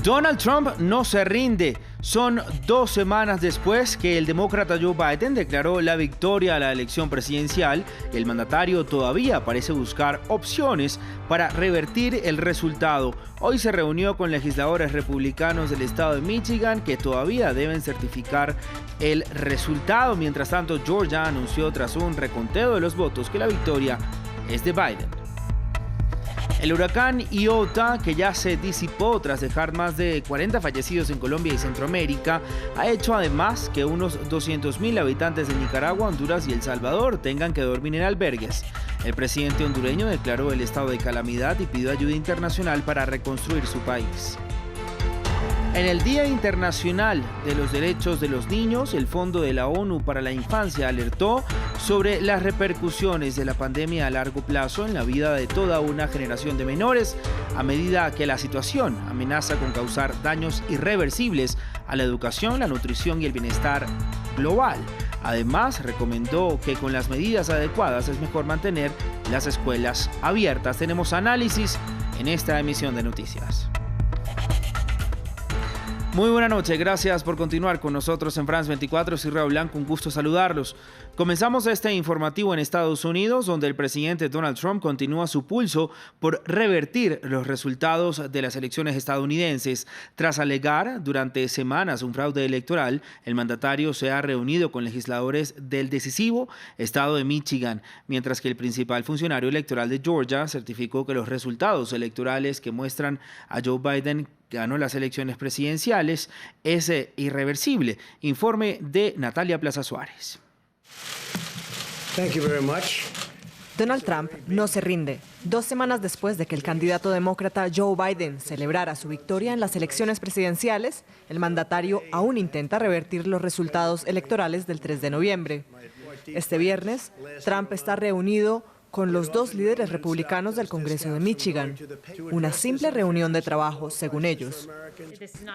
Donald Trump no se rinde. Son 2 semanas después que el demócrata Joe Biden declaró la victoria a la elección presidencial. El mandatario todavía parece buscar opciones para revertir el resultado. Hoy se reunió con legisladores republicanos del estado de Michigan que todavía deben certificar el resultado. Mientras tanto, Georgia anunció tras un reconteo de los votos que la victoria es de Biden. El huracán Iota, que ya se disipó tras dejar más de 40 fallecidos en Colombia y Centroamérica, ha hecho además que unos 200.000 habitantes de Nicaragua, Honduras y El Salvador tengan que dormir en albergues. El presidente hondureño declaró el estado de calamidad y pidió ayuda internacional para reconstruir su país. En el Día Internacional de los Derechos de los Niños, el Fondo de la ONU para la Infancia alertó sobre las repercusiones de la pandemia a largo plazo en la vida de toda una generación de menores, a medida que la situación amenaza con causar daños irreversibles a la educación, la nutrición y el bienestar global. Además, recomendó que con las medidas adecuadas es mejor mantener las escuelas abiertas. Tenemos análisis en esta emisión de noticias. Muy buena noche, gracias por continuar con nosotros en France 24, soy Raúl Blanco, un gusto saludarlos. Comenzamos este informativo en Estados Unidos, donde el presidente Donald Trump continúa su pulso por revertir los resultados de las elecciones estadounidenses. Tras alegar durante semanas un fraude electoral, el mandatario se ha reunido con legisladores del decisivo estado de Michigan, mientras que el principal funcionario electoral de Georgia certificó que los resultados electorales que muestran a Joe Biden ganó las elecciones presidenciales es irreversible. Informe de Natalia Plaza Suárez. Donald Trump no se rinde. 2 semanas después de que el candidato demócrata Joe Biden celebrara su victoria en las elecciones presidenciales, el mandatario aún intenta revertir los resultados electorales del 3 de noviembre. Este viernes, Trump está reunido con los 2 líderes republicanos del Congreso de Michigan. Una simple reunión de trabajo, según ellos.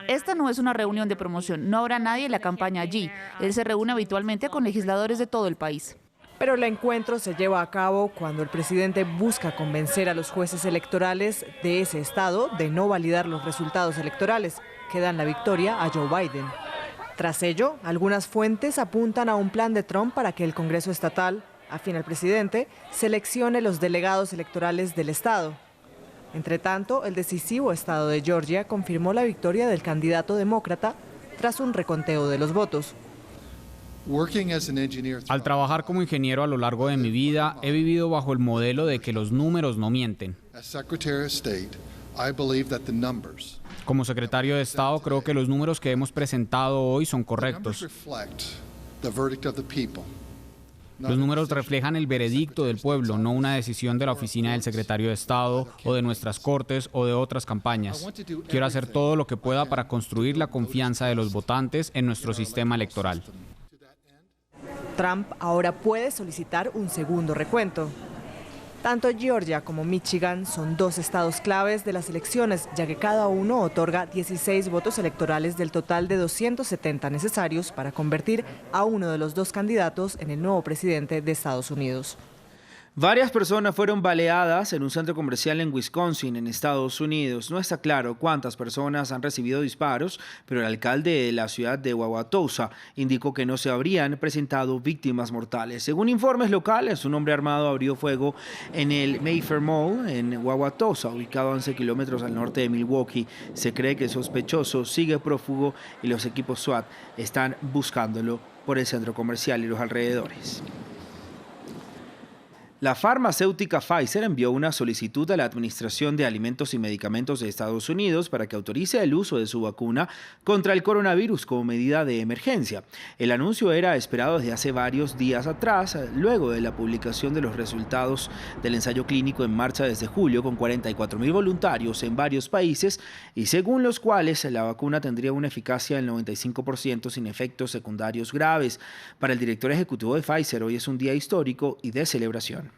Esta no es una reunión de promoción, no habrá nadie en la campaña allí. Él se reúne habitualmente con legisladores de todo el país. Pero el encuentro se lleva a cabo cuando el presidente busca convencer a los jueces electorales de ese estado de no validar los resultados electorales que dan la victoria a Joe Biden. Tras ello, algunas fuentes apuntan a un plan de Trump para que el Congreso estatal, afín al presidente, seleccione los delegados electorales del estado. Entre tanto, el decisivo estado de Georgia confirmó la victoria del candidato demócrata tras un reconteo de los votos. Al trabajar como ingeniero a lo largo de mi vida, he vivido bajo el modelo de que los números no mienten. Como secretario de Estado, creo que los números que hemos presentado hoy son correctos. Los números reflejan el veredicto del pueblo, no una decisión de la oficina del secretario de Estado o de nuestras cortes o de otras campañas. Quiero hacer todo lo que pueda para construir la confianza de los votantes en nuestro sistema electoral. Trump ahora puede solicitar un segundo recuento. Tanto Georgia como Michigan son 2 estados claves de las elecciones, ya que cada uno otorga 16 votos electorales del total de 270 necesarios para convertir a uno de los 2 candidatos en el nuevo presidente de Estados Unidos. Varias personas fueron baleadas en un centro comercial en Wisconsin, en Estados Unidos. No está claro cuántas personas han recibido disparos, pero el alcalde de la ciudad de Wauwatosa indicó que no se habrían presentado víctimas mortales. Según informes locales, un hombre armado abrió fuego en el Mayfair Mall en Wauwatosa, ubicado a 11 kilómetros al norte de Milwaukee. Se cree que el sospechoso sigue prófugo y los equipos SWAT están buscándolo por el centro comercial y los alrededores. La farmacéutica Pfizer envió una solicitud a la Administración de Alimentos y Medicamentos de Estados Unidos para que autorice el uso de su vacuna contra el coronavirus como medida de emergencia. El anuncio era esperado desde hace varios días atrás, luego de la publicación de los resultados del ensayo clínico en marcha desde julio con 44.000 voluntarios en varios países y según los cuales la vacuna tendría una eficacia del 95% sin efectos secundarios graves. Para el director ejecutivo de Pfizer, hoy es un día histórico y de celebración.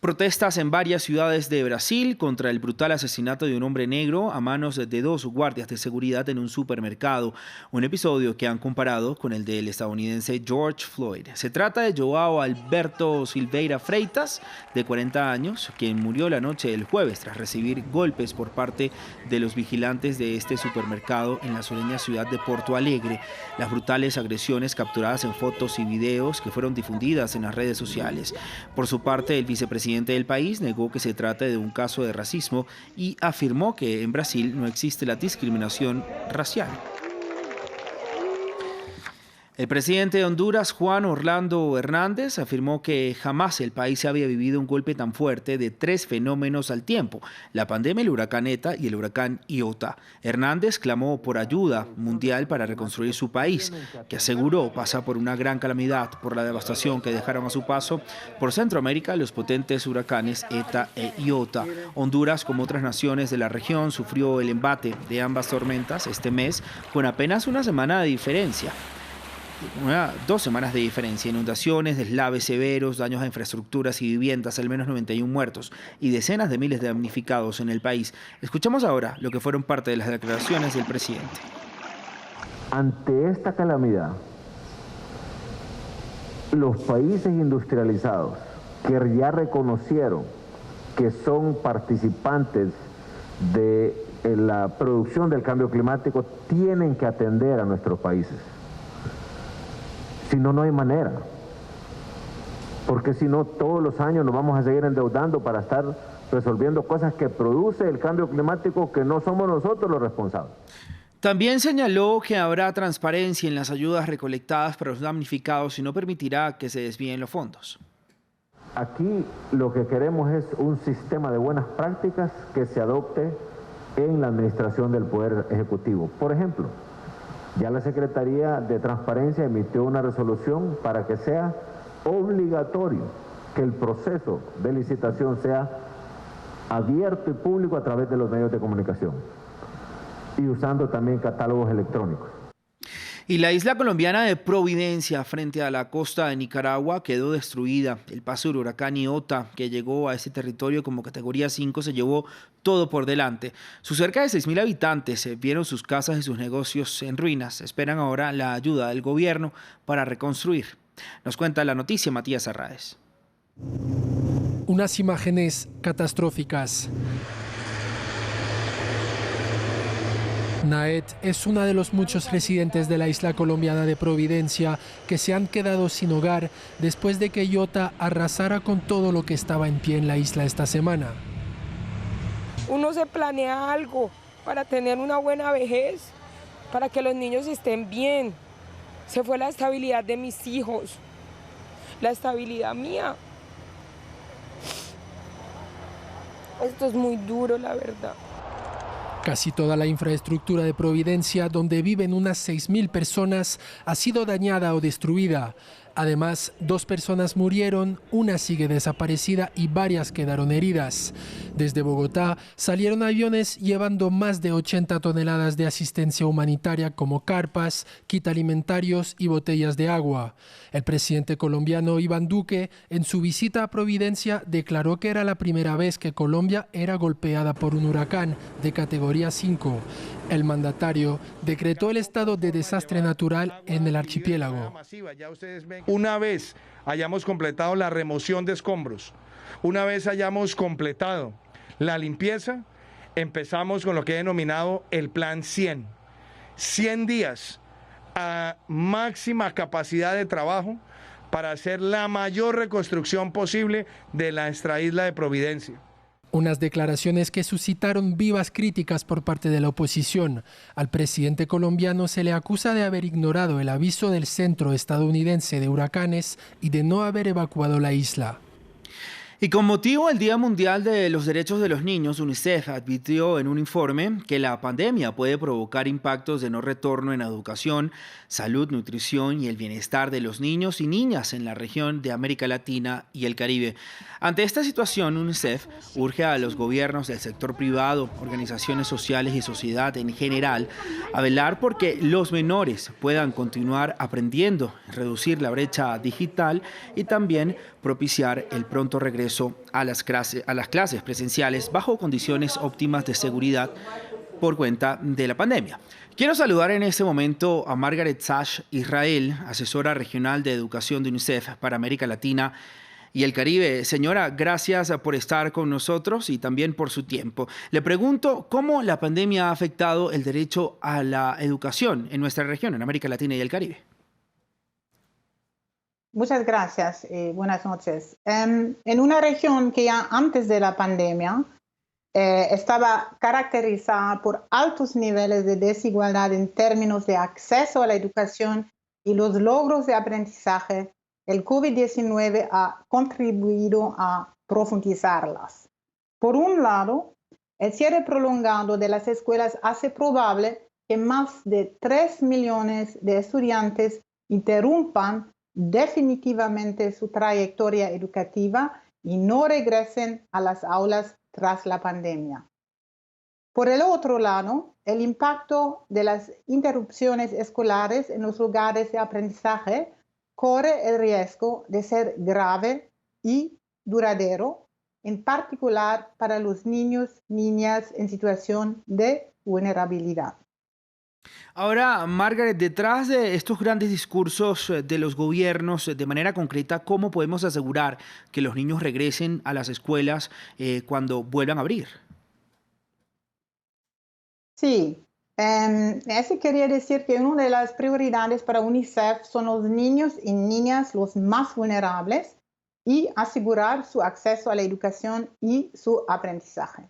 Protestas en varias ciudades de Brasil contra el brutal asesinato de un hombre negro a manos de 2 guardias de seguridad en un supermercado, un episodio que han comparado con el del estadounidense George Floyd. Se trata de João Alberto Silveira Freitas, de 40 años, quien murió la noche del jueves tras recibir golpes por parte de los vigilantes de este supermercado en la sureña ciudad de Porto Alegre. Las brutales agresiones capturadas en fotos y videos que fueron difundidas en las redes sociales. Por su parte, el vicepresidente del país negó que se trate de un caso de racismo y afirmó que en Brasil no existe la discriminación racial. El presidente de Honduras, Juan Orlando Hernández, afirmó que jamás el país había vivido un golpe tan fuerte de 3 fenómenos al tiempo: la pandemia, el huracán ETA y el huracán Iota. Hernández clamó por ayuda mundial para reconstruir su país, que aseguró pasa por una gran calamidad por la devastación que dejaron a su paso por Centroamérica los potentes huracanes ETA e Iota. Honduras, como otras naciones de la región, sufrió el embate de ambas tormentas este mes con apenas una semana de diferencia. 2 semanas de diferencia, inundaciones, deslaves severos, daños a infraestructuras y viviendas, al menos 91 muertos y decenas de miles de damnificados en el país. Escuchamos ahora lo que fueron parte de las declaraciones del presidente. Ante esta calamidad, los países industrializados que ya reconocieron que son participantes de la producción del cambio climático tienen que atender a nuestros países. Si no, no hay manera, porque si no, todos los años nos vamos a seguir endeudando para estar resolviendo cosas que produce el cambio climático, que no somos nosotros los responsables. También señaló que habrá transparencia en las ayudas recolectadas para los damnificados y no permitirá que se desvíen los fondos. Aquí lo que queremos es un sistema de buenas prácticas que se adopte en la administración del Poder Ejecutivo. Por ejemplo, ya la Secretaría de Transparencia emitió una resolución para que sea obligatorio que el proceso de licitación sea abierto y público a través de los medios de comunicación y usando también catálogos electrónicos. Y la isla colombiana de Providencia, frente a la costa de Nicaragua, quedó destruida. El paso del huracán Iota, que llegó a ese territorio como categoría 5, se llevó todo por delante. Sus cerca de 6.000 habitantes vieron sus casas y sus negocios en ruinas. Esperan ahora la ayuda del gobierno para reconstruir. Nos cuenta la noticia Matías Arraez. Unas imágenes catastróficas. Naet es una de los muchos residentes de la isla colombiana de Providencia que se han quedado sin hogar después de que Iota arrasara con todo lo que estaba en pie en la isla esta semana. Uno se planea algo para tener una buena vejez, para que los niños estén bien. Se fue la estabilidad de mis hijos, la estabilidad mía. Esto es muy duro, la verdad. Casi toda la infraestructura de Providencia, donde viven unas 6.000 personas, ha sido dañada o destruida. Además, 2 personas murieron, una sigue desaparecida y varias quedaron heridas. Desde Bogotá salieron aviones llevando más de 80 toneladas de asistencia humanitaria como carpas, kit alimentarios y botellas de agua. El presidente colombiano Iván Duque, en su visita a Providencia, declaró que era la primera vez que Colombia era golpeada por un huracán de categoría 5. El mandatario decretó el estado de desastre natural en el archipiélago. Una vez hayamos completado la remoción de escombros, una vez hayamos completado la limpieza, empezamos con lo que he denominado el plan 100. 100 días a máxima capacidad de trabajo para hacer la mayor reconstrucción posible de nuestra isla de Providencia. Unas declaraciones que suscitaron vivas críticas por parte de la oposición. Al presidente colombiano se le acusa de haber ignorado el aviso del Centro Estadounidense de Huracanes y de no haber evacuado la isla. Y con motivo del Día Mundial de los Derechos de los Niños, UNICEF advirtió en un informe que la pandemia puede provocar impactos de no retorno en educación, salud, nutrición y el bienestar de los niños y niñas en la región de América Latina y el Caribe. Ante esta situación, UNICEF urge a los gobiernos del sector privado, organizaciones sociales y sociedad en general a velar porque los menores puedan continuar aprendiendo, reducir la brecha digital y también propiciar el pronto regreso regreso a las clases presenciales bajo condiciones óptimas de seguridad por cuenta de la pandemia. Quiero saludar en este momento a Margaret Sash Israel, asesora regional de educación de UNICEF para América Latina y el Caribe. Señora, gracias por estar con nosotros y también por su tiempo. Le pregunto cómo la pandemia ha afectado el derecho a la educación en nuestra región, en América Latina y el Caribe. Muchas gracias. Buenas noches. En una región que ya antes de la pandemia estaba caracterizada por altos niveles de desigualdad en términos de acceso a la educación y los logros de aprendizaje, el COVID-19 ha contribuido a profundizarlas. Por un lado, el cierre prolongado de las escuelas hace probable que más de 3 millones de estudiantes interrumpan definitivamente su trayectoria educativa y no regresen a las aulas tras la pandemia. Por el otro lado, el impacto de las interrupciones escolares en los lugares de aprendizaje corre el riesgo de ser grave y duradero, en particular para los niños y niñas en situación de vulnerabilidad. Ahora, Margaret, detrás de estos grandes discursos de los gobiernos, de manera concreta, ¿cómo podemos asegurar que los niños regresen a las escuelas cuando vuelvan a abrir? Sí, eso quería decir que una de las prioridades para UNICEF son los niños y niñas los más vulnerables y asegurar su acceso a la educación y su aprendizaje.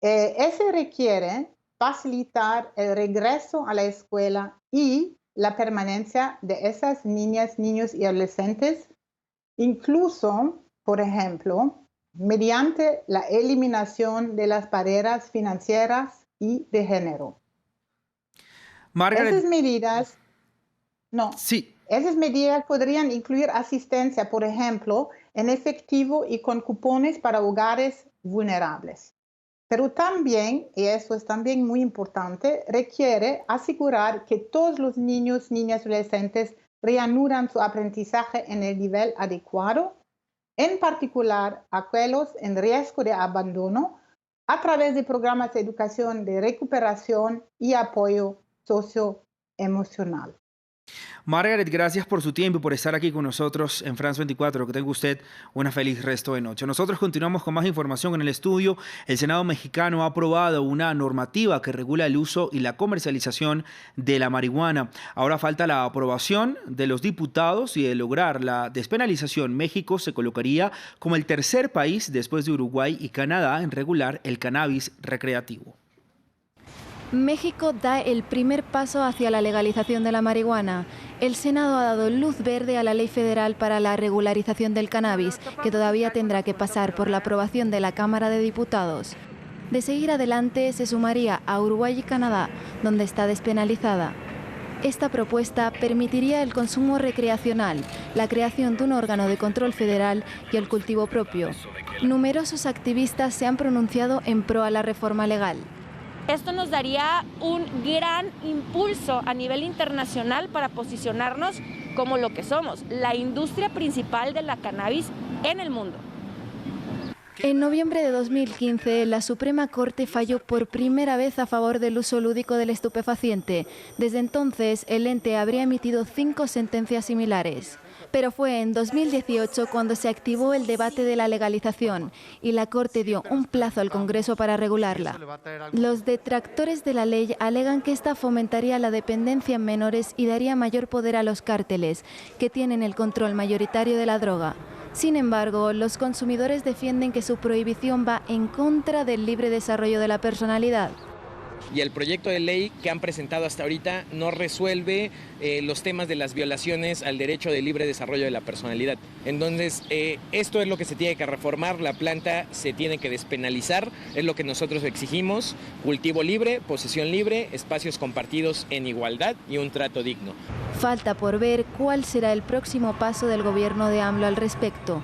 Eso requiere facilitar el regreso a la escuela y la permanencia de esas niñas, niños y adolescentes, incluso, por ejemplo, mediante la eliminación de las barreras financieras y de género. Margaret, esas medidas podrían incluir asistencia, por ejemplo, en efectivo y con cupones para hogares vulnerables. Pero también, y eso es también muy importante, requiere asegurar que todos los niños, niñas y adolescentes reanudan su aprendizaje en el nivel adecuado, en particular aquellos en riesgo de abandono, a través de programas de educación de recuperación y apoyo socioemocional. Margaret, gracias por su tiempo y por estar aquí con nosotros en France 24. Que tenga usted una feliz resto de noche. Nosotros continuamos con más información en el estudio. El Senado mexicano ha aprobado una normativa que regula el uso y la comercialización de la marihuana. Ahora falta la aprobación de los diputados y de lograr la despenalización. México se colocaría como el tercer país después de Uruguay y Canadá en regular el cannabis recreativo. México da el primer paso hacia la legalización de la marihuana. El Senado ha dado luz verde a la ley federal para la regularización del cannabis, que todavía tendrá que pasar por la aprobación de la Cámara de Diputados. De seguir adelante, se sumaría a Uruguay y Canadá, donde está despenalizada. Esta propuesta permitiría el consumo recreacional, la creación de un órgano de control federal y el cultivo propio. Numerosos activistas se han pronunciado en pro a la reforma legal. Esto nos daría un gran impulso a nivel internacional para posicionarnos como lo que somos, la industria principal de la cannabis en el mundo. En noviembre de 2015, la Suprema Corte falló por primera vez a favor del uso lúdico del estupefaciente. Desde entonces, el ente habría emitido 5 sentencias similares. Pero fue en 2018 cuando se activó el debate de la legalización y la Corte dio un plazo al Congreso para regularla. Los detractores de la ley alegan que esta fomentaría la dependencia en menores y daría mayor poder a los cárteles, que tienen el control mayoritario de la droga. Sin embargo, los consumidores defienden que su prohibición va en contra del libre desarrollo de la personalidad. Y el proyecto de ley que han presentado hasta ahorita no resuelve los temas de las violaciones al derecho de libre desarrollo de la personalidad. Entonces, esto es lo que se tiene que reformar, la planta se tiene que despenalizar, es lo que nosotros exigimos: cultivo libre, posesión libre, espacios compartidos en igualdad y un trato digno. Falta por ver cuál será el próximo paso del gobierno de AMLO al respecto.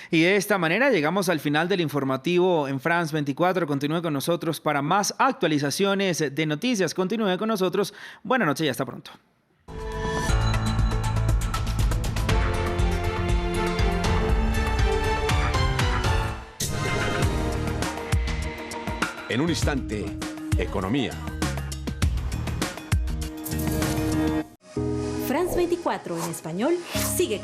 Y de esta manera llegamos al final del informativo en France 24. Continúe con nosotros para más actualizaciones de noticias. Continúe con nosotros. Buenas noches y hasta pronto. En un instante, economía. France 24 en español sigue